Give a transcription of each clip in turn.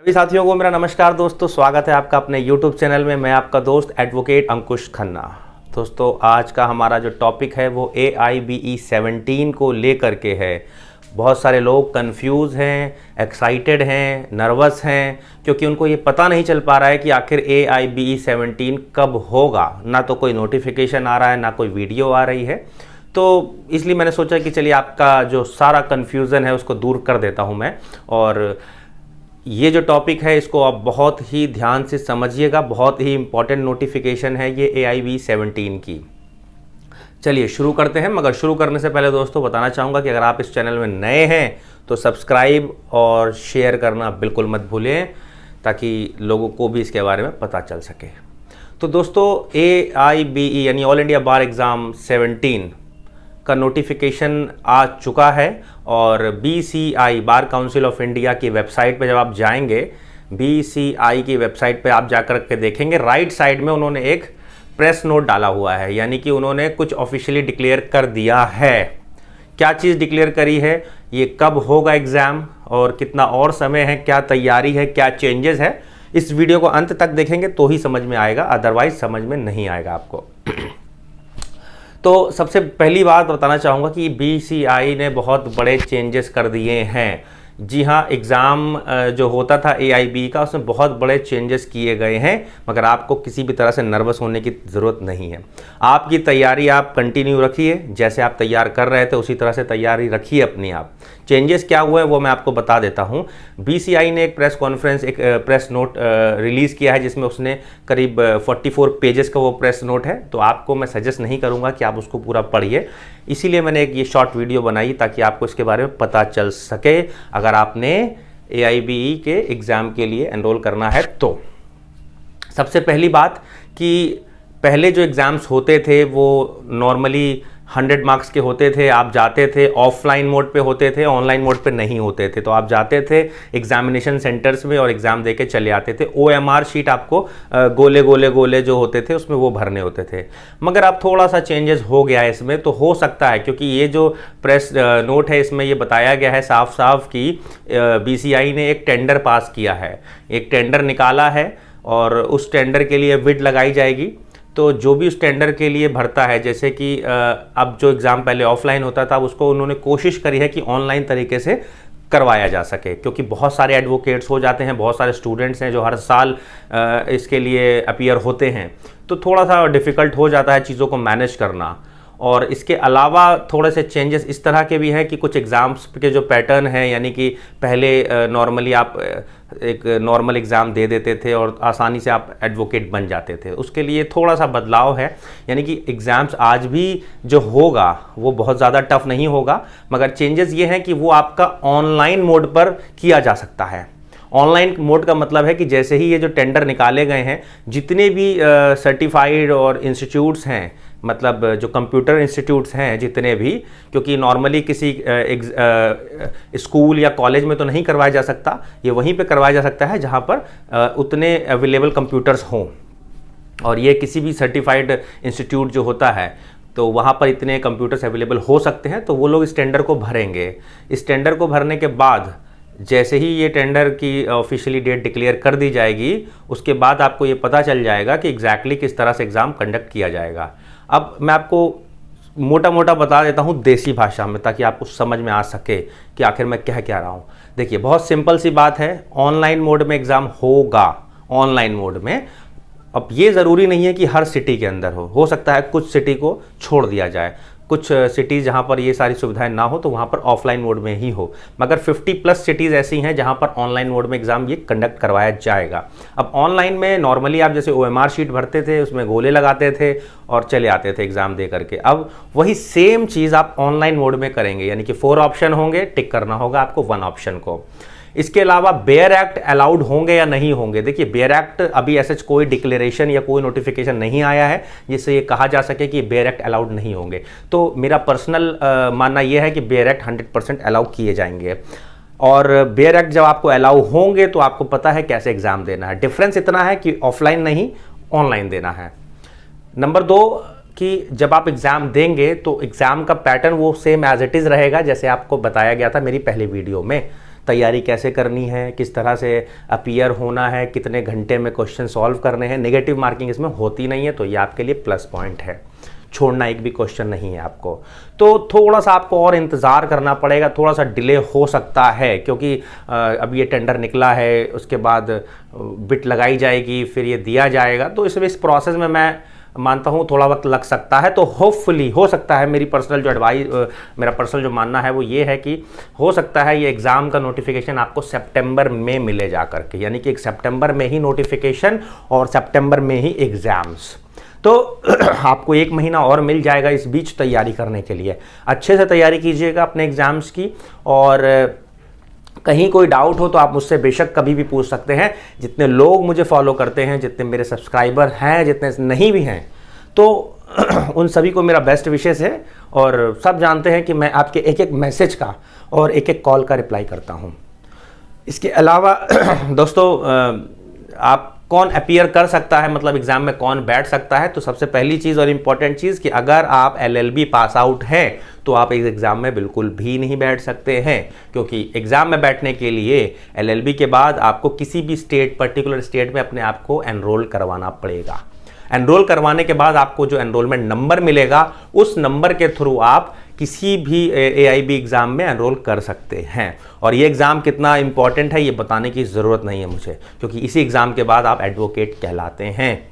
सभी साथियों को मेरा नमस्कार दोस्तों, स्वागत है आपका अपने YouTube चैनल में। मैं आपका दोस्त एडवोकेट अंकुश खन्ना। दोस्तों आज का हमारा जो टॉपिक है वो AIBE 17 को लेकर के है। बहुत सारे लोग कंफ्यूज हैं, एक्साइटेड हैं, नर्वस हैं, क्योंकि उनको ये पता नहीं चल पा रहा है कि आखिर AIBE 17 कब होगा। ना तो कोई नोटिफिकेशन आ रहा है, ना कोई वीडियो आ रही है। तो इसलिए मैंने सोचा कि चलिए आपका जो सारा कन्फ्यूज़न है उसको दूर कर देता हूँ मैं। और ये जो टॉपिक है इसको आप बहुत ही ध्यान से समझिएगा, बहुत ही इम्पॉर्टेंट नोटिफिकेशन है ये AIBE 17 की। चलिए शुरू करते हैं, मगर शुरू करने से पहले दोस्तों बताना चाहूँगा कि अगर आप इस चैनल में नए हैं तो सब्सक्राइब और शेयर करना बिल्कुल मत भूलें, ताकि लोगों को भी इसके बारे में पता चल सके। तो दोस्तों AIBE यानी ऑल इंडिया बार एग्ज़ाम 17 का नोटिफिकेशन आ चुका है। और BCI bar council of India की वेबसाइट पे जब आप जाएंगे, BCI की वेबसाइट पे आप जाकर के देखेंगे राइट साइड में उन्होंने एक प्रेस नोट डाला हुआ है, यानी कि उन्होंने कुछ ऑफिशियली डिक्लेयर कर दिया है। क्या चीज़ डिक्लेयर करी है, ये कब होगा एग्ज़ाम और कितना और समय है, क्या तैयारी है, क्या चेंजेस है, इस वीडियो को अंत तक देखेंगे तो ही समझ में आएगा, अदरवाइज समझ में नहीं आएगा आपको। तो सबसे पहली बात बताना चाहूँगा कि BCI ने बहुत बड़े चेंजेस कर दिए हैं। जी हाँ, एग्ज़ाम जो होता था AIBE का उसमें बहुत बड़े चेंजेस किए गए हैं, मगर आपको किसी भी तरह से नर्वस होने की ज़रूरत नहीं है। आपकी तैयारी आप कंटिन्यू रखिए, जैसे आप तैयार कर रहे थे उसी तरह से तैयारी रखिए अपनी आप। चेंजेस क्या हुए वो मैं आपको बता देता हूँ। BCI ने एक प्रेस कॉन्फ्रेंस, एक प्रेस नोट रिलीज़ किया है, जिसमें उसने करीब 44 पेजेस का वो प्रेस नोट है। तो आपको मैं सजेस्ट नहीं करूँगा कि आप उसको पूरा पढ़िए, इसीलिए मैंने एक ये शॉर्ट वीडियो बनाई ताकि आपको इसके बारे में पता चल सके अगर आपने AIBE के एग्ज़ाम के लिए एनरोल करना है तो। सबसे पहली बात कि पहले जो एग्ज़ाम्स होते थे वो नॉर्मली 100 मार्क्स के होते थे। आप जाते थे, ऑफलाइन मोड पे होते थे, ऑनलाइन मोड पे नहीं होते थे। तो आप जाते थे एग्जामिनेशन सेंटर्स में और एग्ज़ाम दे के चले आते थे। OMR शीट आपको गोले गोले गोले जो होते थे उसमें वो भरने होते थे। मगर अब थोड़ा सा चेंजेस हो गया है इसमें, तो हो सकता है, क्योंकि ये जो प्रेस नोट है इसमें ये बताया गया है साफ साफ कि BCI ने एक टेंडर पास किया है, एक टेंडर निकाला है और उस टेंडर के लिए बिड लगाई जाएगी। तो जो भी उस टेंडर के लिए भरता है, जैसे कि अब जो एग्ज़ाम पहले ऑफलाइन होता था उसको उन्होंने कोशिश करी है कि ऑनलाइन तरीके से करवाया जा सके, क्योंकि बहुत सारे एडवोकेट्स हो जाते हैं, बहुत सारे स्टूडेंट्स हैं जो हर साल इसके लिए अपीयर होते हैं। तो थोड़ा सा डिफ़िकल्ट हो जाता है चीज़ों को मैनेज करना। और इसके अलावा थोड़े से चेंजेस इस तरह के भी हैं कि कुछ एग्ज़ाम्स के जो पैटर्न है, यानी कि पहले नॉर्मली आप एक नॉर्मल एग्ज़ाम दे देते थे और आसानी से आप एडवोकेट बन जाते थे, उसके लिए थोड़ा सा बदलाव है। यानी कि एग्ज़ाम्स आज भी जो होगा वो बहुत ज़्यादा टफ नहीं होगा, मगर चेंजेस ये हैं कि वो आपका ऑनलाइन मोड पर किया जा सकता है। ऑनलाइन मोड का मतलब है कि जैसे ही ये जो टेंडर निकाले गए हैं, जितने भी सर्टिफाइड और इंस्टीट्यूट्स हैं, मतलब जो कंप्यूटर इंस्टीट्यूट्स हैं जितने भी, क्योंकि नॉर्मली किसी स्कूल या कॉलेज में तो नहीं करवाया जा सकता, ये वहीं पे करवाया जा सकता है जहाँ पर उतने अवेलेबल कंप्यूटर्स हों। और ये किसी भी सर्टिफाइड इंस्टीट्यूट जो होता है तो वहाँ पर इतने कंप्यूटर्स अवेलेबल हो सकते हैं, तो वो लोग इस टेंडर को भरेंगे। इस टेंडर को भरने के बाद जैसे ही ये टेंडर की ऑफिशियली डेट डिक्लेयर कर दी जाएगी, उसके बाद आपको ये पता चल जाएगा कि एग्जैक्टली किस तरह से एग्ज़ाम कंडक्ट किया जाएगा। अब मैं आपको मोटा मोटा बता देता हूँ देसी भाषा में, ताकि आपको समझ में आ सके कि आखिर मैं कह क्या रहा हूँ। देखिए, बहुत सिंपल सी बात है, ऑनलाइन मोड में एग्ज़ाम होगा। ऑनलाइन मोड में अब ये ज़रूरी नहीं है कि हर सिटी के अंदर हो सकता है कुछ सिटी को छोड़ दिया जाए, कुछ सिटीज़ जहाँ पर ये सारी सुविधाएं ना हो तो वहाँ पर ऑफलाइन मोड में ही हो, मगर 50+ सिटीज़ ऐसी हैं जहाँ पर ऑनलाइन मोड में एग्ज़ाम ये कंडक्ट करवाया जाएगा। अब ऑनलाइन में नॉर्मली आप जैसे OMR शीट भरते थे, उसमें गोले लगाते थे और चले आते थे एग्ज़ाम दे करके। अब वही सेम चीज़ आप ऑनलाइन मोड में करेंगे, यानी कि 4 ऑप्शन होंगे, टिक करना होगा आपको 1 ऑप्शन को। इसके अलावा बेयर एक्ट अलाउड होंगे या नहीं होंगे, देखिए बेयर एक्ट अभी ऐसे कोई डिक्लेरेशन या कोई नोटिफिकेशन नहीं आया है जिससे ये कहा जा सके कि बेयर एक्ट अलाउड नहीं होंगे। तो मेरा पर्सनल मानना यह है कि बेयर एक्ट 100% अलाउ किए जाएंगे। और बेयर एक्ट जब आपको अलाउ होंगे तो आपको पता है कैसे एग्ज़ाम देना है। डिफरेंस इतना है कि ऑफलाइन नहीं, ऑनलाइन देना है। नंबर 2 कि जब आप एग्ज़ाम देंगे तो एग्ज़ाम का पैटर्न वो सेम एज इट इज़ रहेगा जैसे आपको बताया गया था मेरी पहली वीडियो में। तैयारी कैसे करनी है, किस तरह से अपीयर होना है, कितने घंटे में क्वेश्चन सॉल्व करने हैं। नेगेटिव मार्किंग इसमें होती नहीं है, तो ये आपके लिए प्लस पॉइंट है। छोड़ना एक भी क्वेश्चन नहीं है आपको। तो थोड़ा सा आपको और इंतज़ार करना पड़ेगा, थोड़ा सा डिले हो सकता है, क्योंकि अब ये टेंडर निकला है, उसके बाद बिट लगाई जाएगी, फिर ये दिया जाएगा। तो इस प्रोसेस में मैं मानता हूँ थोड़ा वक्त लग सकता है। तो होपफुली हो सकता है, मेरी पर्सनल जो एडवाइस, मेरा पर्सनल जो मानना है वो ये है कि हो सकता है ये एग्ज़ाम का नोटिफिकेशन आपको सितंबर में मिले जा करके, यानी कि सितंबर में ही नोटिफिकेशन और सितंबर में ही एग्ज़ाम्स। तो आपको 1 महीना और मिल जाएगा इस बीच तैयारी करने के लिए। अच्छे से तैयारी कीजिएगा अपने एग्ज़ाम्स की, और कहीं कोई डाउट हो तो आप मुझसे बेशक कभी भी पूछ सकते हैं। जितने लोग मुझे फॉलो करते हैं, जितने मेरे सब्सक्राइबर हैं, जितने नहीं भी हैं, तो उन सभी को मेरा बेस्ट विशेस है, और सब जानते हैं कि मैं आपके एक एक मैसेज का और एक एक कॉल का रिप्लाई करता हूं। इसके अलावा दोस्तों, आप कौन अपीयर कर सकता है, मतलब एग्जाम में कौन बैठ सकता है, तो सबसे पहली चीज़ और इम्पॉर्टेंट चीज़ कि अगर आप LLB पास आउट हैं तो आप इस एग्ज़ाम में बिल्कुल भी नहीं बैठ सकते हैं, क्योंकि एग्ज़ाम में बैठने के लिए LLB के बाद आपको किसी भी स्टेट, पर्टिकुलर स्टेट में अपने आप को एनरोल करवाना पड़ेगा। एनरोल करवाने के बाद आपको जो एनरोलमेंट नंबर मिलेगा, उस नंबर के थ्रू आप किसी भी AIB एग्ज़ाम में एनरोल कर सकते हैं। और ये एग्ज़ाम कितना इंपॉर्टेंट है ये बताने की ज़रूरत नहीं है मुझे, क्योंकि इसी एग्ज़ाम के बाद आप एडवोकेट कहलाते हैं।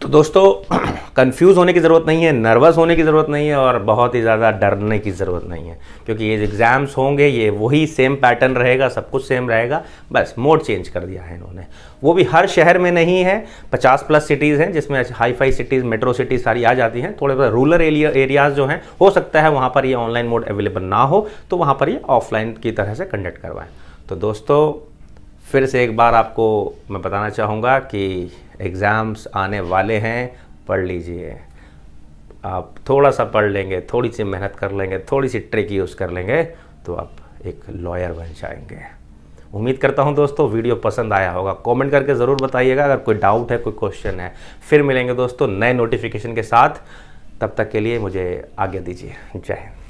तो दोस्तों, कंफ्यूज होने की ज़रूरत नहीं है, नर्वस होने की ज़रूरत नहीं है, और बहुत ही ज़्यादा डरने की ज़रूरत नहीं है, क्योंकि ये एग्ज़ाम्स होंगे, ये वही सेम पैटर्न रहेगा, सब कुछ सेम रहेगा, बस मोड चेंज कर दिया है इन्होंने। वो भी हर शहर में नहीं है, 50+ सिटीज़ हैं, जिसमें hi fi cities, metro cities सारी आ जाती हैं। थोड़े बहुत रूरल एरियाज़ जो हैं, हो सकता है वहाँ पर ये ऑनलाइन मोड अवेलेबल ना हो, तो वहाँ पर ये ऑफलाइन की तरह से कंडक्ट करवाएँ। तो दोस्तों, फिर से एक बार आपको मैं बताना चाहूँगा कि एग्ज़ाम्स आने वाले हैं, पढ़ लीजिए। आप थोड़ा सा पढ़ लेंगे, थोड़ी सी मेहनत कर लेंगे, थोड़ी सी ट्रिक यूज़ कर लेंगे, तो आप एक लॉयर बन जाएंगे। उम्मीद करता हूँ दोस्तों वीडियो पसंद आया होगा। कमेंट करके ज़रूर बताइएगा अगर कोई डाउट है, कोई क्वेश्चन है। फिर मिलेंगे दोस्तों नए नोटिफिकेशन के साथ, तब तक के लिए मुझे आज्ञा दीजिए। जय हिंद।